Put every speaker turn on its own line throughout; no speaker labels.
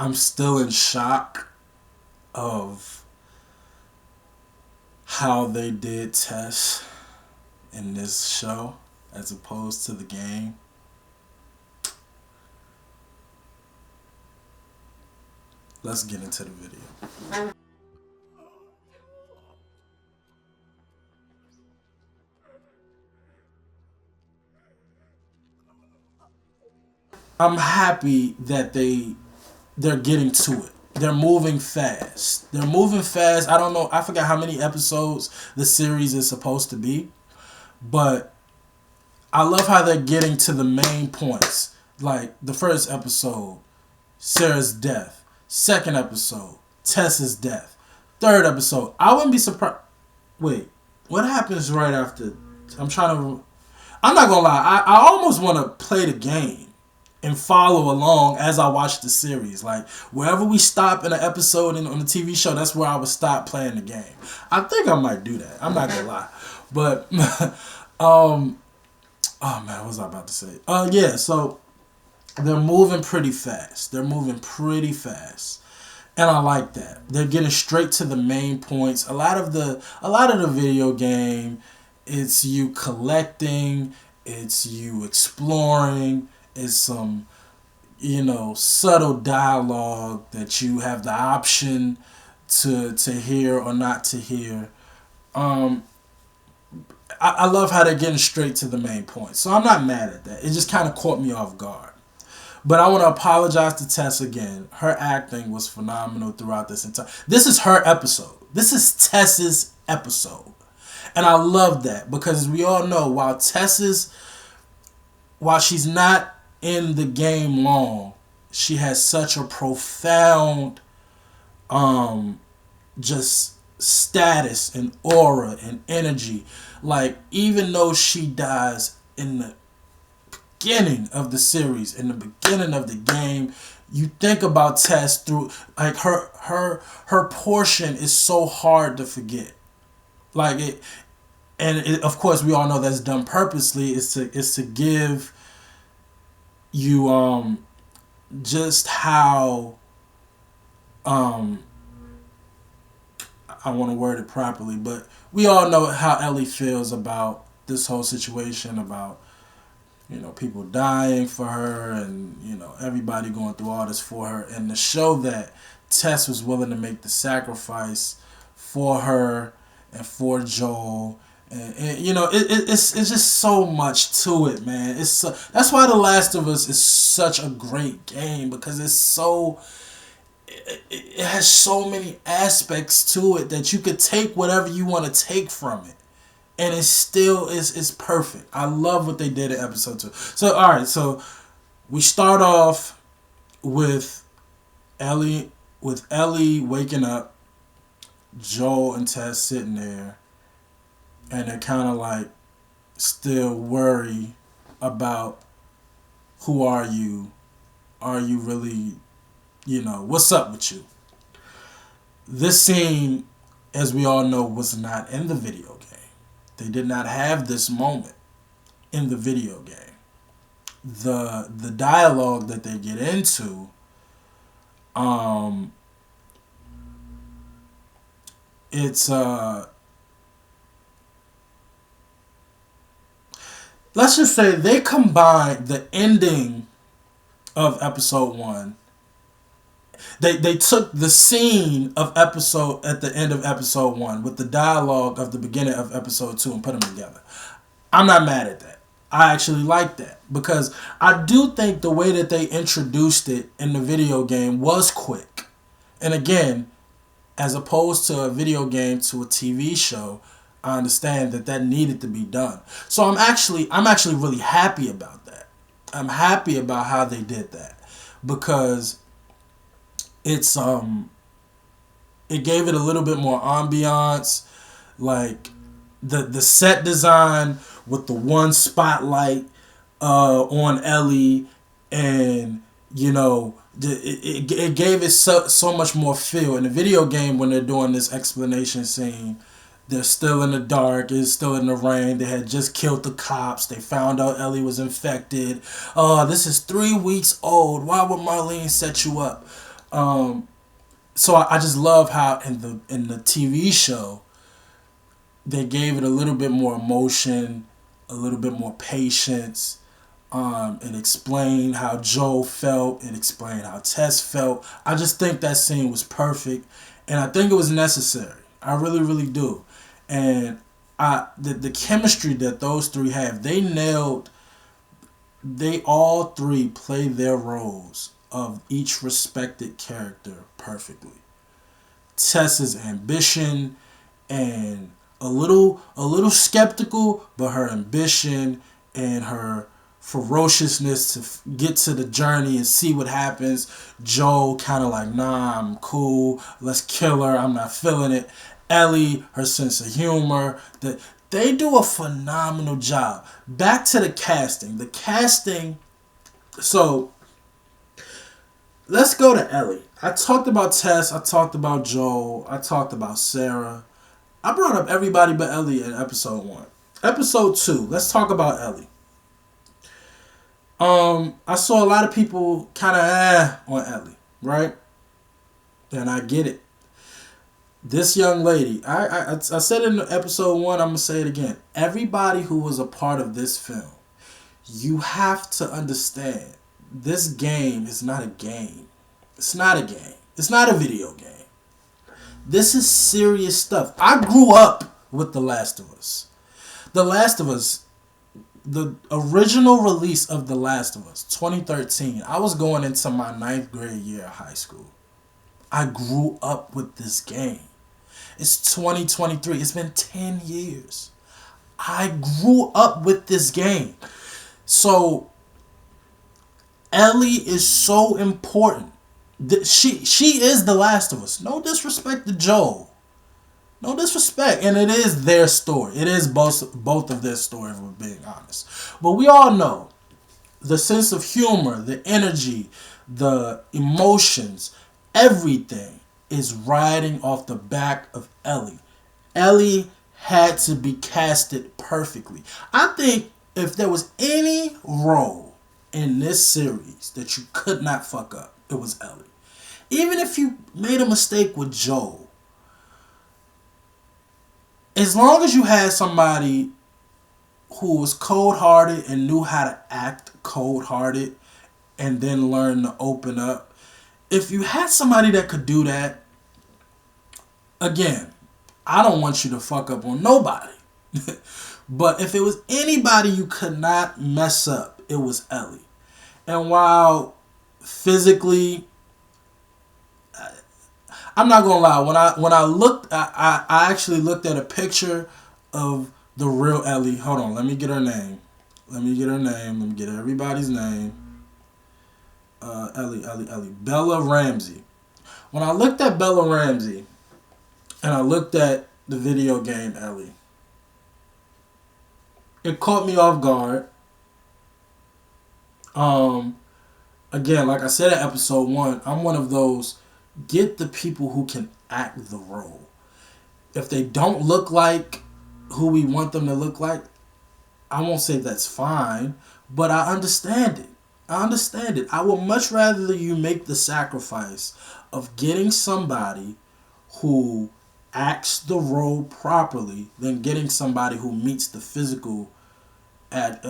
I'm still in shock of how they did Tess in this show as opposed to the game. Let's get into the video. I'm happy that they're getting to it. They're moving fast. They're moving fast. I don't know. I forgot how many episodes the series is supposed to be, but I love how they're getting to the main points. Like the first episode, Sarah's death. Second episode, Tessa's death. Third episode, I wouldn't be surprised. Wait, what happens right after? I'm trying to. I'm not gonna lie. I almost want to play the game and follow along as I watch the series. Like wherever we stop in an episode on the TV show, that's where I would stop playing the game. I think I might do that. I'm not gonna lie, but oh man, what was I about to say? Yeah. So they're moving pretty fast. They're moving pretty fast. And I like that. They're getting straight to the main points. A lot of the video game, it's you collecting, it's you exploring, it's some subtle dialogue that you have the option to hear or not to hear. Um, I love how they're getting straight to the main point. So I'm not mad at that. It just kind of caught me off guard. But I want to apologize to Tess again. Her acting was phenomenal throughout this entire. This is her episode. This is Tess's episode, and I love that because as we all know, while she's not in the game long, she has such a profound, just status and aura and energy. Like even though she dies in the beginning of the series, in the beginning of the game, you think about Tess through like her portion is so hard to forget. Like it, and it, of course we all know that's done purposely. Is to give you just how um I want to word it properly, but we all know how Ellie feels about this whole situation about people dying for her and, everybody going through all this for her. And to show that Tess was willing to make the sacrifice for her and for Joel. And it's just so much to it, man. That's why The Last of Us is such a great game because it has so many aspects to it that you could take whatever you want to take from it and it still is perfect. I love what they did in episode 2. So all right, so we start off with Ellie waking up, Joel and Tess sitting there, and they're kind of like still worry about who are you? Are you really, what's up with you? This scene, as we all know, was not in the video game. They did not have this moment in the video game. The dialogue that they get into, it's let's just say they combined the ending of episode 1. They took the scene of episode at the end of episode 1 with the dialogue of the beginning of episode 2 and put them together. I'm not mad at that. I actually like that because I do think the way that they introduced it in the video game was quick. And again, as opposed to a video game to a TV show, I understand that needed to be done. So I'm actually really happy about that. I'm happy about how they did that because it's it gave it a little bit more ambiance, like the set design with the one spotlight on Ellie, and it gave it so much more feel. In the video game, when they're doing this explanation scene, they're still in the dark, it's still in the rain, they had just killed the cops, they found out Ellie was infected. Oh, this is 3 weeks old, why would Marlene set you up? So I just love how in the TV show they gave it a little bit more emotion, a little bit more patience. It explained how Joe felt. It explained how Tess felt. I just think that scene was perfect, and I think it was necessary. I really, really do. And the chemistry that those three have, they nailed. They all three play their roles of each respected character perfectly. Tess's ambition and a little skeptical, but her ambition and her ferociousness to get to the journey and see what happens. Joe kind of like, nah, I'm cool. Let's kill her. I'm not feeling it. Ellie, her sense of humor. They do a phenomenal job. Back to the casting. The casting. So let's go to Ellie. I talked about Tess. I talked about Joel. I talked about Sarah. I brought up everybody but Ellie in episode 1. Episode 2, let's talk about Ellie. I saw a lot of people kind of on Ellie, right? And I get it. This young lady, I said in episode 1, I'm going to say it again. Everybody who was a part of this film, you have to understand this game is not a game. It's not a game. It's not a video game. This is serious stuff. I grew up with The Last of Us. The Last of Us, the original release of The Last of Us, 2013, I was going into my 9th grade year of high school. I grew up with this game. It's 2023. It's been 10 years. I grew up with this game. So, Ellie is so important. She is The Last of Us. No disrespect to Joel. No disrespect. And it is their story. It is both of their story, if we're being honest. But we all know the sense of humor, the energy, the emotions, everything is riding off the back of Ellie. Ellie had to be casted perfectly. I think if there was any role in this series that you could not fuck up, it was Ellie. Even if you made a mistake with Joel, as long as you had somebody who was cold-hearted and knew how to act cold-hearted and then learn to open up, if you had somebody that could do that, again, I don't want you to fuck up on nobody. But if it was anybody you could not mess up, it was Ellie. And while physically, I'm not gonna lie. When I looked, I actually looked at a picture of the real Ellie. Hold on, let me get her name. Let me get everybody's name. Ellie. Bella Ramsey. When I looked at Bella Ramsey, and I looked at the video game Ellie, it caught me off guard. Again, like I said in episode 1, I'm one of those, get the people who can act the role. If they don't look like who we want them to look like, I won't say that's fine, but I understand it. I would much rather you make the sacrifice of getting somebody who acts the role properly than getting somebody who meets the physical at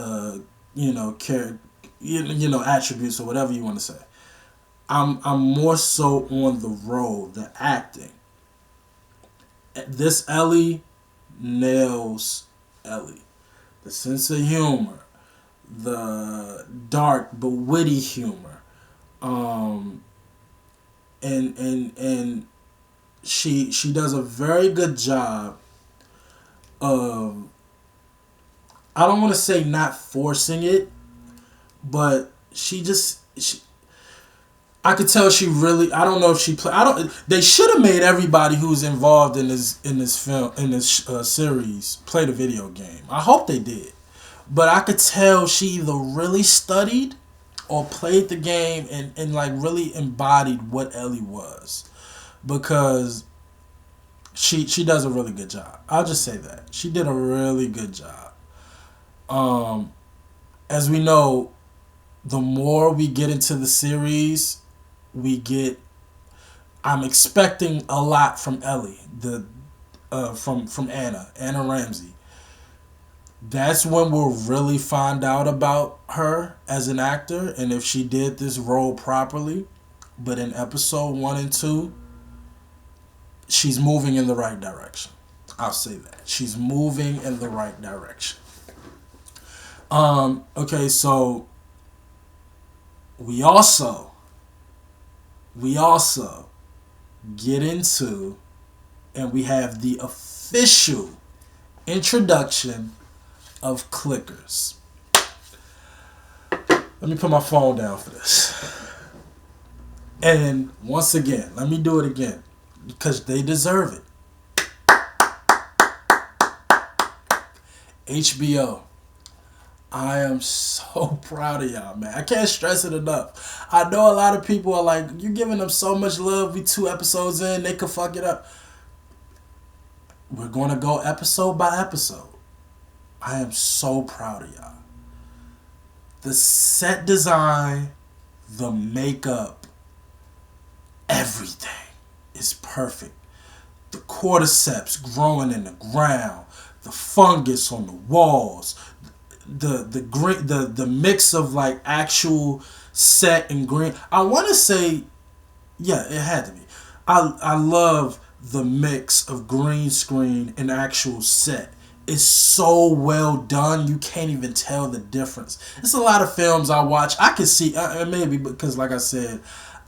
attributes or whatever you want to say. I'm more so on the role, the acting. This Ellie nails Ellie. The sense of humor, the dark but witty humor, and she does a very good job of, I don't want to say not forcing it, but I could tell she really, I don't know if she play. I don't. They should have made everybody who's involved in this film in this series play the video game. I hope they did, but I could tell she either really studied or played the game and like really embodied what Ellie was, because she does a really good job. I'll just say that she did a really good job. As we know, the more we get into the series, we get I'm expecting a lot from Ellie, the from Anna Ramsey. That's when we'll really find out about her as an actor and if she did this role properly. But in episode 1 and 2, she's moving in the right direction. I'll say that. She's moving in the right direction. Okay, so we also get into, and we have the official introduction of clickers. Let me put my phone down for this. And once again, let me do it again because they deserve it. HBO. I am so proud of y'all, man. I can't stress it enough. I know a lot of people are like, you're giving them so much love. We 2 episodes in, they could fuck it up. We're going to go episode by episode. I am so proud of y'all. The set design, the makeup, everything is perfect. The cordyceps growing in the ground, the fungus on the walls, the mix of like actual set and green. I want to say, yeah, it had to be. I love the mix of green screen and actual set. It's so well done, you can't even tell the difference. It's a lot of films I watch. I can see, maybe because, like I said,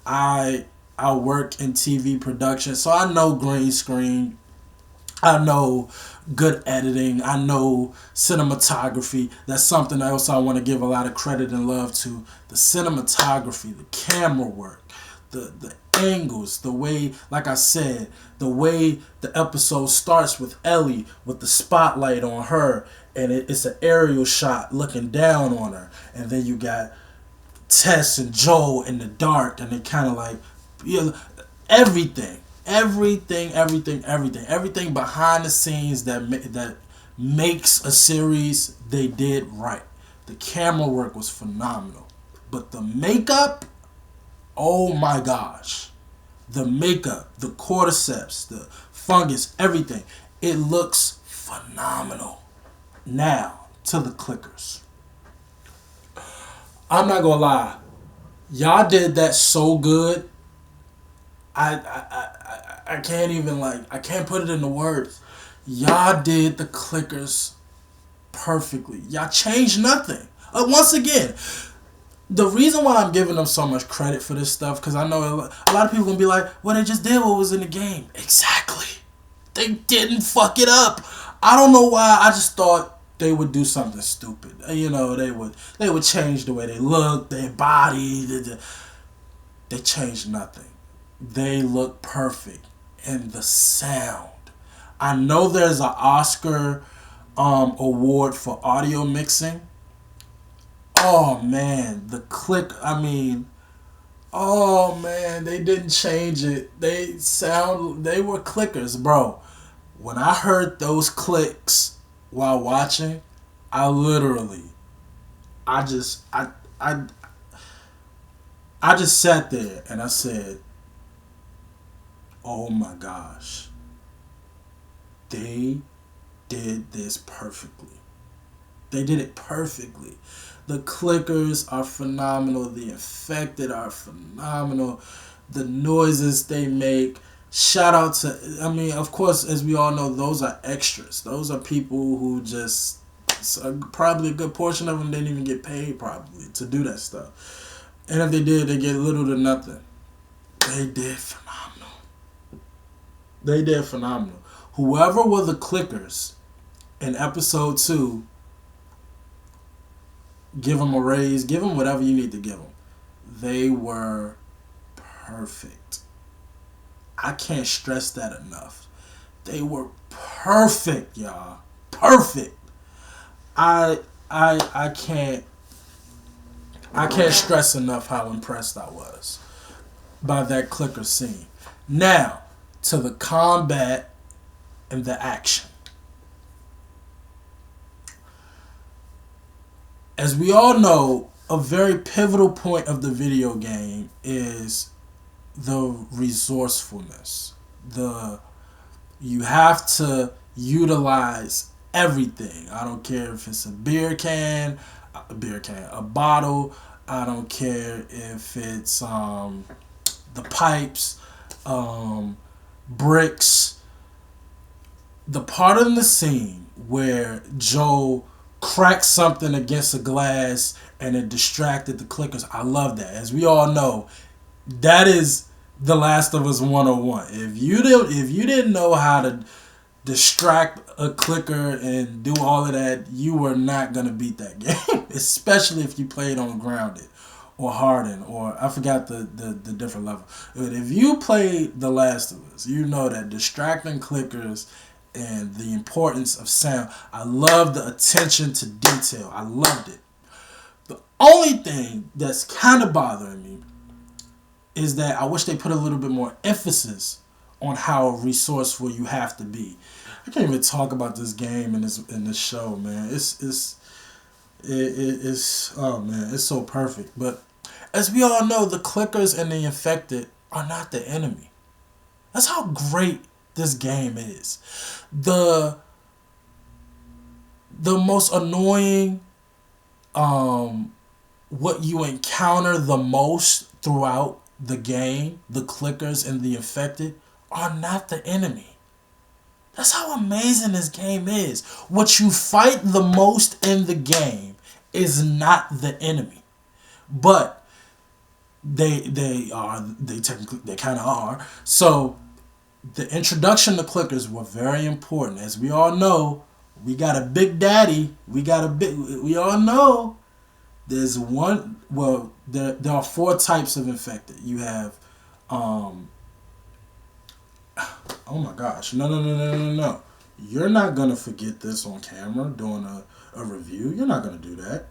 I work in TV production, so I know green screen. I know good editing. I know cinematography. That's something else I want to give a lot of credit and love to. The cinematography, the camera work, the angles, the way, like I said, the way the episode starts with Ellie with the spotlight on her, and it's an aerial shot looking down on her, and then you got Tess and Joel in the dark, and they kind of like, you know, everything behind the scenes that makes a series, they did right. The camera work was phenomenal, but the makeup, oh my gosh, the makeup, the cordyceps, the fungus, everything, it looks phenomenal. Now to the clickers. I'm not gonna lie, y'all did that so good. I can't even I can't put it into words. Y'all did the clickers perfectly. Y'all changed nothing. Once again, the reason why I'm giving them so much credit for this stuff, because I know a lot of people gonna be like, well, they just did what was in the game. Exactly. They didn't fuck it up. I don't know why. I just thought they would do something stupid. You know, they would change the way they look, their body. They changed nothing. They look perfect. And the sound. I know there's an Oscar award for audio mixing. Oh man, the click. I mean, oh man, they didn't change it. They were clickers, bro. When I heard those clicks while watching, I literally, I just, I just sat there and I said, oh my gosh, they did this perfectly. They did it perfectly. The clickers are phenomenal. The infected are phenomenal. The noises they make. Shout out to, I mean, of course, as we all know, those are extras. Those are people who just, probably a good portion of them didn't even get paid probably to do that stuff. And if they did, they get little to nothing. They did phenomenal. They did phenomenal. Whoever were the clickers in episode 2, give them a raise, give them whatever you need to give them. They were perfect. I can't stress that enough. They were perfect, y'all. Perfect. I can't stress enough how impressed I was by that clicker scene. Now, to the combat and the action. As we all know, a very pivotal point of the video game is the resourcefulness. You have to utilize everything. I don't care if it's a bottle. I don't care if it's the pipes, bricks. The part in the scene where Joe cracked something against a glass and it distracted the clickers. I love that. As we all know, that is The Last of Us 101. If you didn't know how to distract a clicker and do all of that, you were not gonna beat that game. Especially if you played on Grounded or Harden, or I forgot the different level. But if you played The Last of Us, you know that distracting clickers and the importance of sound. I love the attention to detail. I loved it. The only thing that's kind of bothering me is that I wish they put a little bit more emphasis on how resourceful you have to be. I can't even talk about this game in this show, man. It's oh man, it's so perfect. But as we all know, the clickers and the infected are not the enemy. That's how great this game is. The most annoying, what you encounter the most throughout the game, the clickers and the infected, are not the enemy. That's how amazing this game is. What you fight the most in the game is not the enemy, but they kind of are. So the introduction to clickers were very important. As we all know, we got a big daddy. We all know there's one. Well, there are four types of infected. You have, oh my gosh, no. You're not gonna forget this on camera doing a review. You're not gonna do that.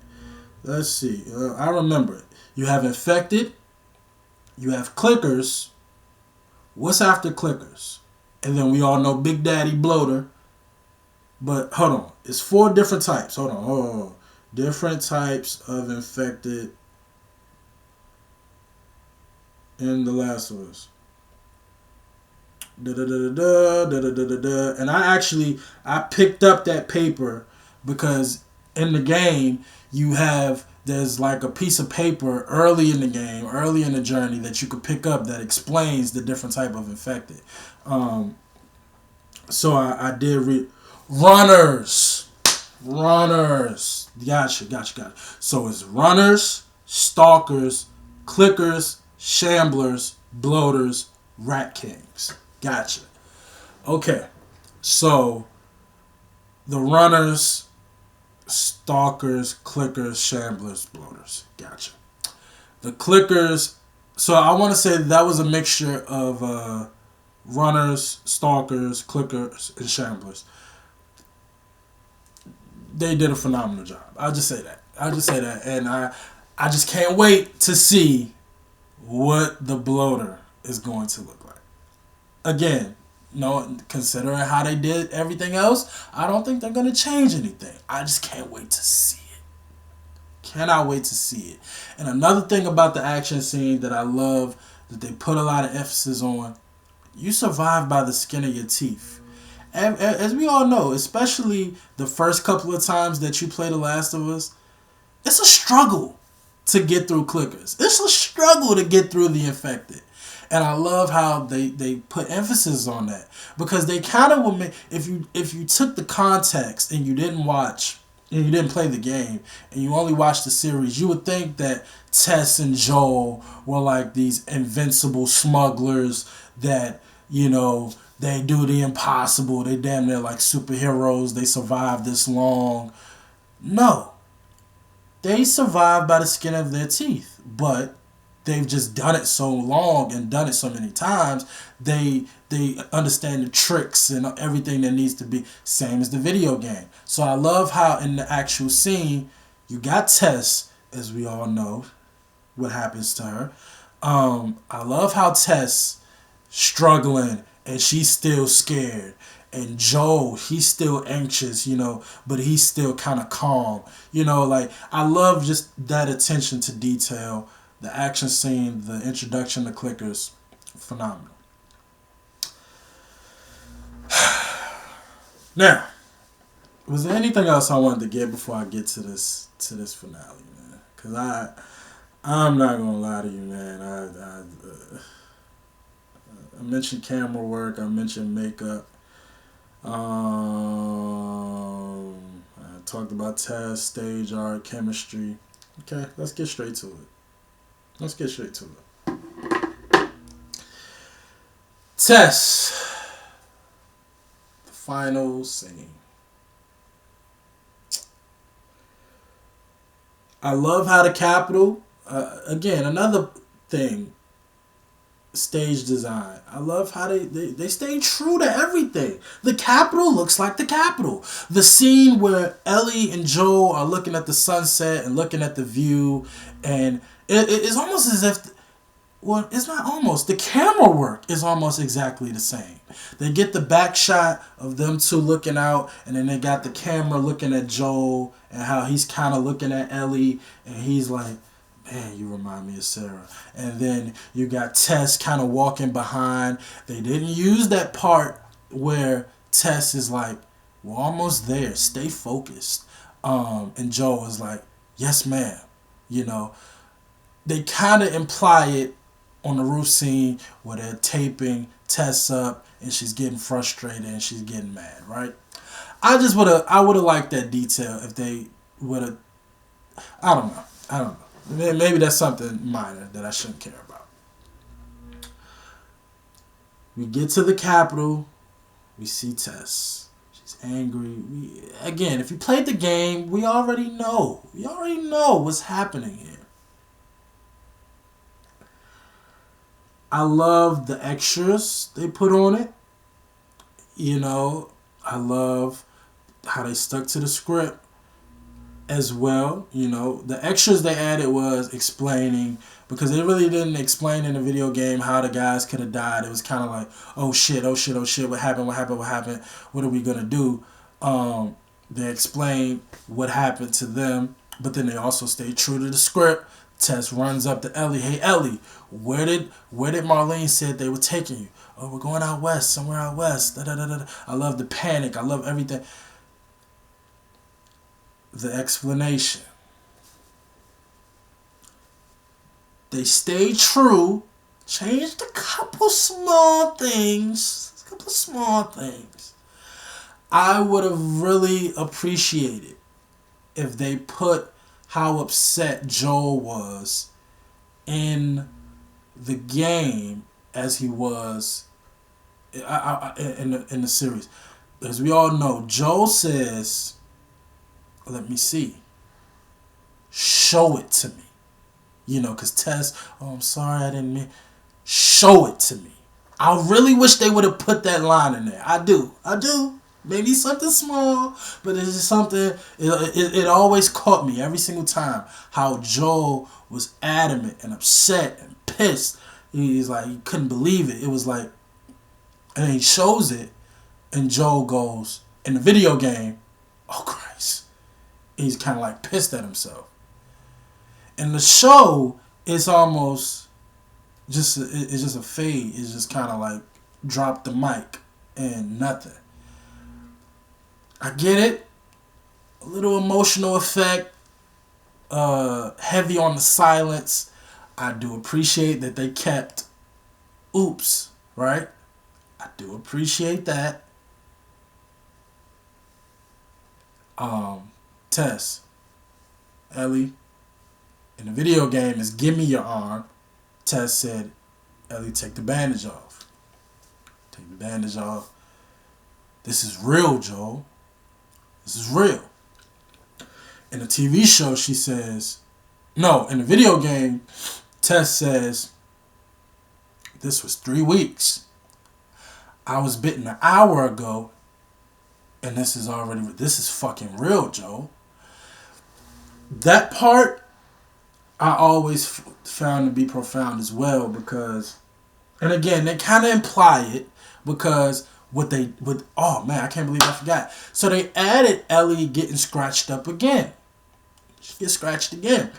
Let's see. I remember it. You have infected. You have clickers. What's after clickers? And then we all know Big Daddy Bloater. But hold on. It's four different types. Hold on. Different types of infected in The Last of Us. And I picked up that paper because in the game there's like a piece of paper early in the game, early in the journey that you could pick up that explains the different type of infected. So I did read runners. Gotcha. So it's runners, stalkers, clickers, shamblers, bloaters, rat kings. Gotcha. Okay. So the runners, stalkers, clickers, shamblers, bloaters. Gotcha. The clickers. So I want to say that was a mixture of runners, stalkers, clickers, and shamblers. They did a phenomenal job. I'll just say that. And I just can't wait to see what the bloater is going to look like. Again, considering how they did everything else, I don't think they're going to change anything. I just can't wait to see it. Cannot wait to see it. And another thing about the action scene that I love, that they put a lot of emphasis on, you survive by the skin of your teeth. And as we all know, especially the first couple of times that you play The Last of Us, it's a struggle to get through clickers. It's a struggle to get through the infected. And I love how they put emphasis on that, because they kind of will make, if you took the context and you didn't play the game and you only watched the series, you would think that Tess and Joel were like these invincible smugglers that, they do the impossible. They damn near like superheroes. They survive this long. No. They survive by the skin of their teeth. But they've just done it so long and done it so many times, they understand the tricks and everything that needs to be. Same as the video game. So I love how in the actual scene, you got Tess, as we all know what happens to her. I love how Tess struggling and she's still scared. And Joel, he's still anxious, but he's still kind of calm. I love just that attention to detail, the action scene, the introduction to clickers. phenomenal. Now, was there anything else I wanted to get before I get to this finale, man? Because I'm not gonna lie to you, man. I mentioned camera work. I mentioned makeup. I talked about test, stage art, chemistry. Okay, let's get straight to it. Test. The final scene. I love how the Capitol, again, another thing, stage design. I love how they stay true to everything. The Capitol looks like the Capitol. The scene where Ellie and Joel are looking at the sunset and looking at the view, and it's almost as if, well, it's not almost. The camera work is almost exactly the same. They get the back shot of them two looking out, and then they got the camera looking at Joel and how he's kind of looking at Ellie, and he's like, man, you remind me of Sarah. And then you got Tess kind of walking behind. They didn't use that part where Tess is like, we're almost there. Stay focused. And Joel is like, yes, ma'am. You know, they kind of imply it on the roof scene where they're taping Tess up and she's getting frustrated and she's getting mad, right? I would have liked that detail if they would have. I don't know. Maybe that's something minor that I shouldn't care about. We get to the Capitol. We see Tess. She's angry. Again, if you played the game, we already know. We already know what's happening here. I love the extras they put on it. You know, I love how they stuck to the script as well. You know, the extras they added was explaining, because they really didn't explain in the video game how the guys could have died. It was kind of like, oh shit, what happened, what are we gonna do? They explained what happened to them, but then they also stayed true to the script. Tess runs up to Ellie. Hey Ellie, where did Marlene said they were taking you? Oh, we're going out west, somewhere out west. Da, da, da, da. I love the panic. I love everything. The explanation. They stayed true, changed a couple small things. I would have really appreciated if they put how upset Joel was in the game as he was in the series. As we all know, Joel says, let me see. Show it to me. You know, because Tess, oh, I'm sorry, I didn't mean. Show it to me. I really wish they would have put that line in there. I do. Maybe something small, but it's just something, it always caught me every single time how Joel was adamant and upset and pissed. He's like, he couldn't believe it. It was like, and he shows it, and Joel goes, in the video game, oh Christ. He's kind of like pissed at himself. In the show, it's almost it's just a fade. It's just kind of like drop the mic and nothing. I get it. A little emotional effect. Heavy on the silence. I do appreciate that they kept oops, right? I do appreciate that. Tess, Ellie, in the video game is give me your arm. Tess said, Ellie, take the bandage off. Take the bandage off. This is real, Joel. This is real. In the TV show, she says, no, in the video game, Tess says, this was 3 weeks. I was bitten an hour ago, and this is fucking real, Joel. That part, I always found to be profound as well, because, and again, they kind of imply it, because oh man, I can't believe I forgot. So they added Ellie getting scratched up again. She gets scratched again.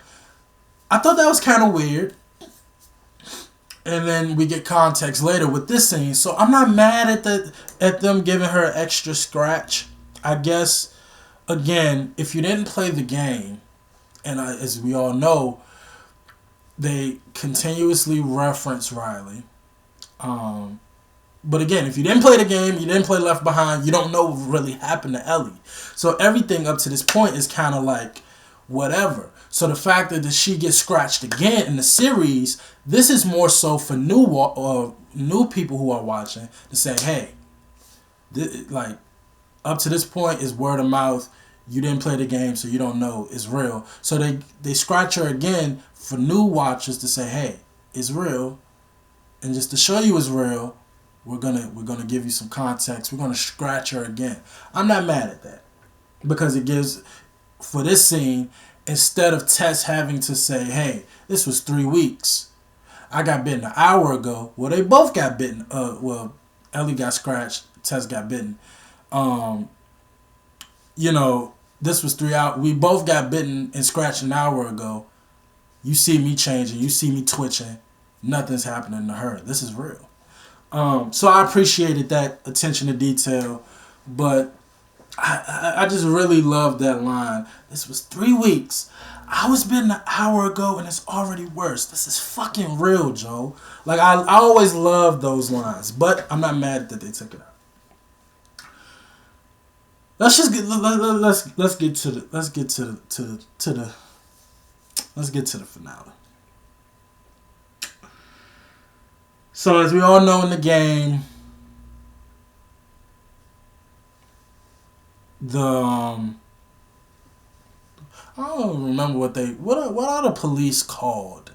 I thought that was kind of weird. And then we get context later with this scene. So I'm not mad at them giving her an extra scratch. I guess again, if you didn't play the game, and as we all know, they continuously reference Riley. Um, but again, if you didn't play the game, you didn't play Left Behind, you don't know what really happened to Ellie. So everything up to this point is kind of like whatever. So the fact that she gets scratched again in the series, this is more so for new people who are watching to say, hey, like up to this point is word of mouth. You didn't play the game, so you don't know it's real. So they scratch her again for new watchers to say, hey, it's real, and just to show you it's real, we're gonna give you some context. We're gonna scratch her again. I'm not mad at that because it gives for this scene instead of Tess having to say, hey, this was 3 weeks. I got bitten an hour ago. Well, they both got bitten. Ellie got scratched. Tess got bitten. You know, this was 3 hours. We both got bitten and scratched an hour ago. You see me changing. You see me twitching. Nothing's happening to her. This is real. So I appreciated that attention to detail, but I just really loved that line. This was 3 weeks. I was bitten an hour ago and it's already worse. This is fucking real, Joe. Like I always loved those lines, but I'm not mad that they took it out. Let's just get let's get to the finale. So as we all know in the game, I don't remember what are the police called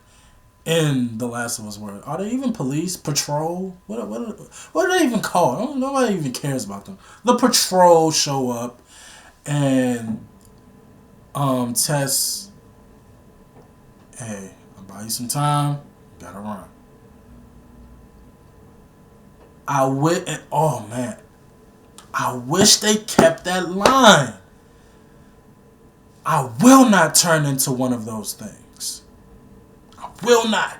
in The Last of Us World? Are they even police? Patrol? What are they even called? Nobody even cares about them. The patrol show up and Tess, hey, I'll buy you some time. Gotta run. Oh man, I wish they kept that line. I will not turn into one of those things. I will not.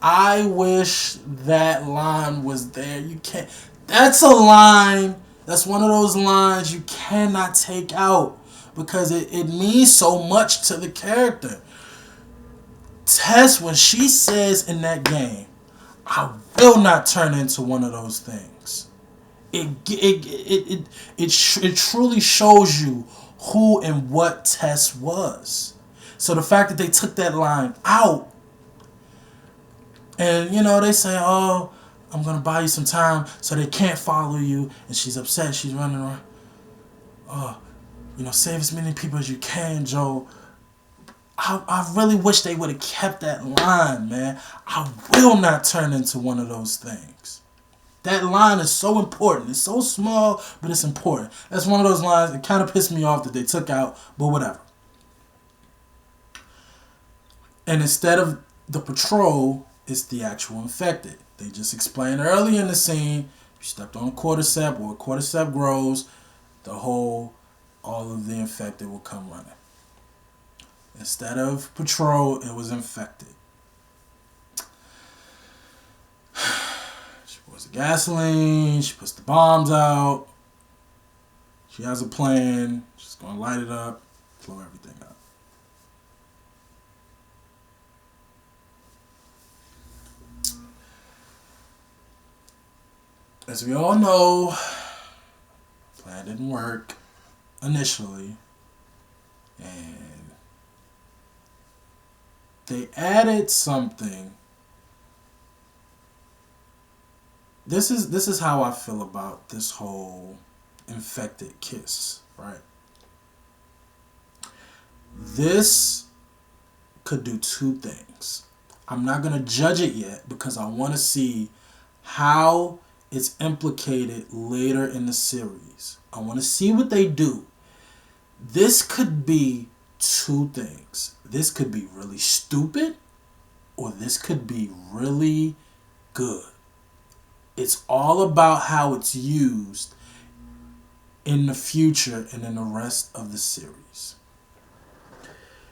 I wish that line was there. You can't. That's a line. That's one of those lines you cannot take out because it means so much to the character. Tess, when she says in that game, I will not turn into one of those things. It truly shows you who and what Tess was. So the fact that they took that line out, and they say, "Oh, I'm gonna buy you some time," so they can't follow you, and she's upset. She's running around. Oh, save as many people as you can, Joe. I really wish they would have kept that line, man. I will not turn into one of those things. That line is so important. It's so small, but it's important. That's one of those lines that kind of pissed me off that they took out, but whatever. And instead of the patrol, it's the actual infected. They just explained earlier in the scene, if you stepped on a cordyceps or a cordyceps grows, all of the infected will come running. Instead of patrol, it was infected. She pours the gasoline, she puts the bombs out. She has a plan. She's going to light it up, blow everything up. As we all know, the plan didn't work initially. And they added something. This is how I feel about this whole infected kiss, right? This could do two things. I'm not going to judge it yet because I want to see how it's implicated later in the series. I want to see what they do. This could be two things. This could be really stupid or this could be really good. It's all about how it's used in the future and in the rest of the series.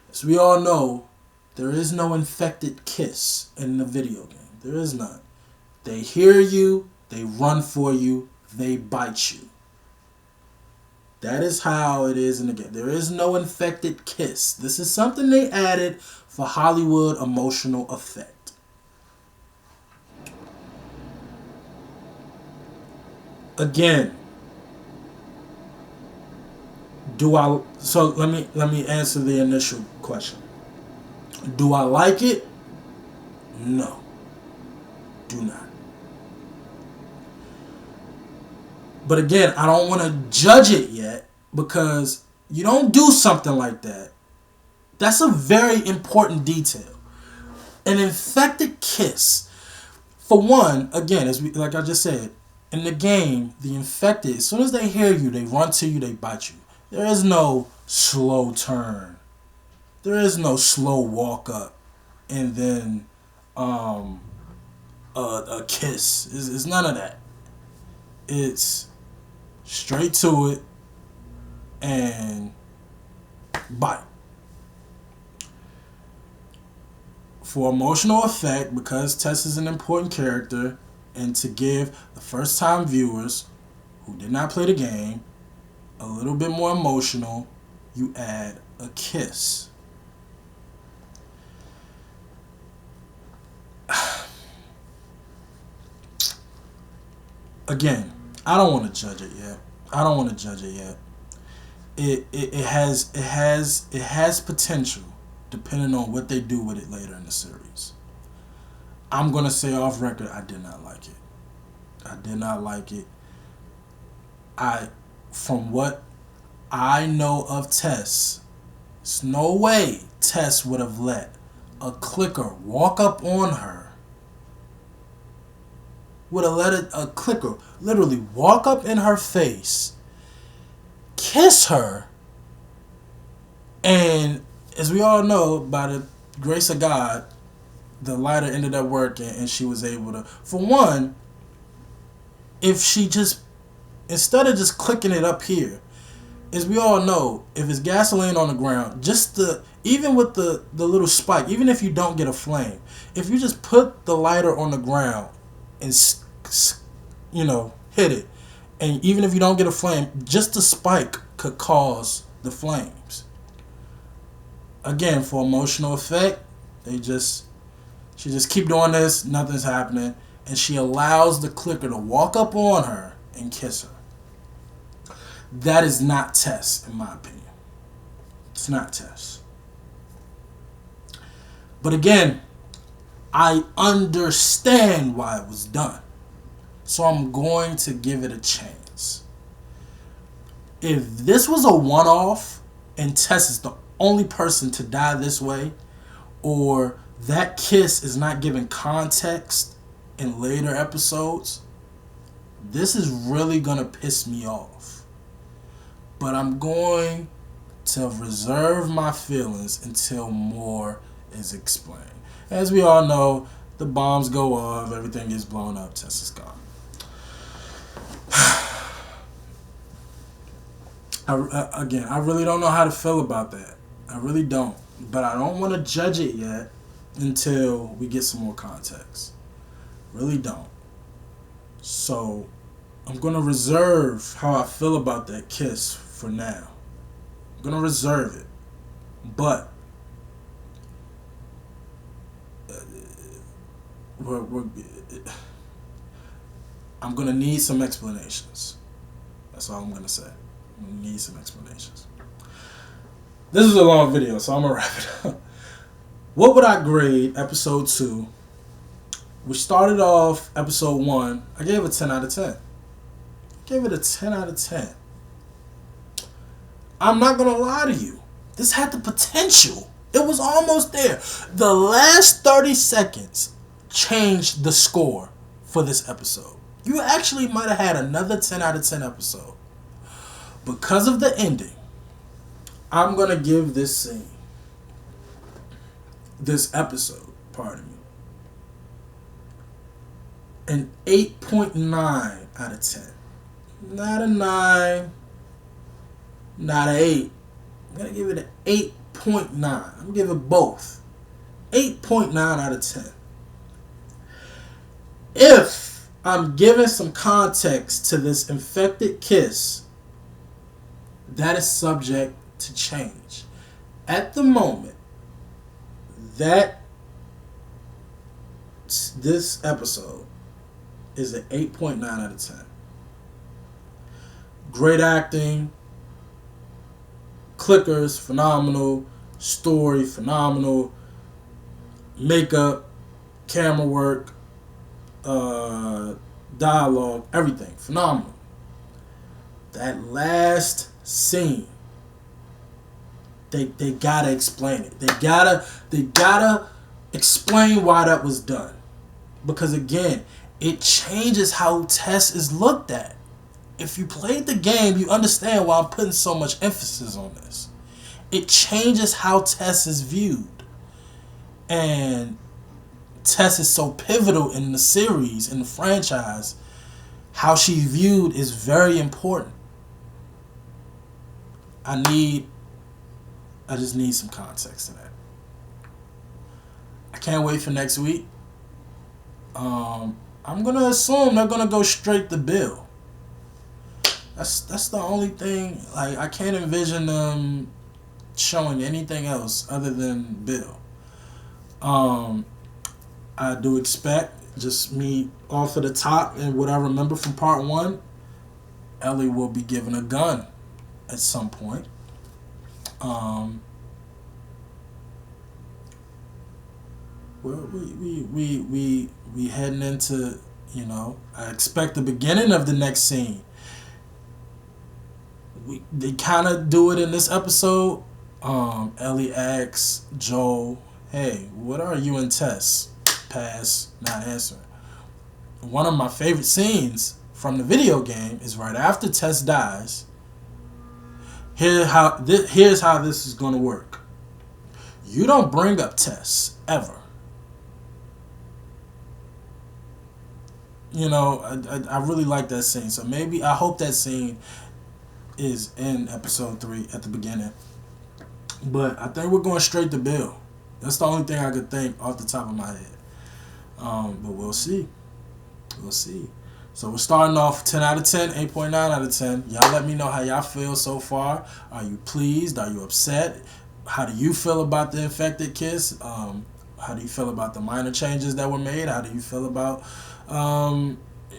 As we all know, There is no infected kiss in the video game. There is none. They hear you, they run for you, they bite you. That is how it is in the game. There is no infected kiss. This is something they added for Hollywood emotional effect. Again, so let me answer the initial question. Do I like it? No. Do not. But again, I don't want to judge it yet because you don't do something like that. That's a very important detail. An infected kiss. For one, again, like I just said, in the game, the infected, as soon as they hear you, they run to you, they bite you. There is no slow turn. There is no slow walk up and then a kiss. It's none of that. It's straight to it and bite. For emotional effect, because Tess is an important character, and to give the first time viewers who did not play the game a little bit more emotional, you add a kiss. Again, I don't want to judge it yet. It has potential depending on what they do with it later in the series. I'm gonna say off record, I did not like it. From what I know of Tess, there's no way Tess would have let a clicker walk up on her. Would have let a clicker literally walk up in her face, kiss her, and as we all know, by the grace of God, the lighter ended up working and she was able to, for one, if she just, instead of just clicking it up here, as we all know, if it's gasoline on the ground, even with the little spike, even if you don't get a flame, if you just put the lighter on the ground and hit it, and even if you don't get a flame, just the spike could cause the flames. Again, for emotional effect, she just keep doing this, nothing's happening, and she allows the clicker to walk up on her and kiss her. That is not Tess, in my opinion. It's not Tess. But again, I understand why it was done. So I'm going to give it a chance. If this was a one-off and Tess is the only person to die this way, or that kiss is not given context in later episodes, this is really going to piss me off. But I'm going to reserve my feelings until more is explained. As we all know, the bombs go off, everything gets blown up, Tess is gone. I really don't know how to feel about that. I really don't. But I don't want to judge it yet until we get some more context. Really don't. So I'm going to reserve how I feel about that kiss for now. I'm going to reserve it. But I'm going to need some explanations. That's all I'm going to say. I'm going to need some explanations. This is a long video, so I'm going to wrap it up. What would I grade episode 2? We started off episode 1. I gave it a 10 out of 10. Gave it a 10 out of 10. I'm not going to lie to you. This had the potential. It was almost there. The last 30 seconds changed the score for this episode. You actually might have had another 10 out of 10 episode. Because of the ending, I'm going to give this episode, an 8.9 out of 10. Not a 9, not an 8. I'm going to give it an 8.9. I'm going to give it both. 8.9 out of 10. If I'm giving some context to this infected kiss, that is subject to change. At the moment, this episode is an 8.9 out of 10. Great acting, clickers, phenomenal, story, phenomenal, makeup, camera work, dialogue, everything, phenomenal. That last scene, they gotta explain it. They gotta explain why that was done. Because again, it changes how Tess is looked at. If you played the game, you understand why I'm putting so much emphasis on this. It changes how Tess is viewed. And Tess is so pivotal in the series, in the franchise. How she's viewed is very important. I just need some context to that. I can't wait for next week. I'm gonna assume they're gonna go straight to Bill. That's the only thing. Like, I can't envision them showing anything else other than Bill. I do expect, just me off of the top and what I remember from part 1, Ellie will be given a gun at some point. We heading into, I expect the beginning of the next scene. They kind of do it in this episode. Ellie asks Joel, "Hey, what are you and Tess?" Pass, not answering. One of my favorite scenes from the video game is right after Tess dies. Here's how this is going to work. You don't bring up Tess ever. I really like that scene. So maybe I hope that scene is in episode 3 at the beginning. But I think we're going straight to Bill. That's the only thing I could think off the top of my head. But we'll see. We'll see. So we're starting off 10 out of 10, 8.9 out of 10. Y'all let me know how y'all feel so far. Are you pleased? Are you upset? How do you feel about the infected kiss? How do you feel about the minor changes that were made? How do you feel about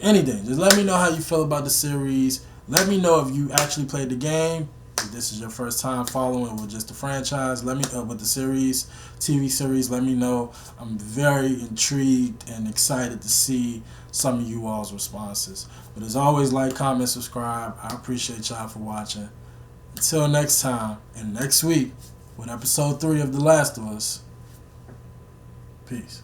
anything? Just let me know how you feel about the series. Let me know if you actually played the game. If this is your first time following with just the franchise, let me with the series, TV series. Let me know. I'm very intrigued and excited to see some of you all's responses. But as always, like, comment, subscribe. I appreciate y'all for watching. Until next time and next week with episode 3 of The Last of Us. Peace.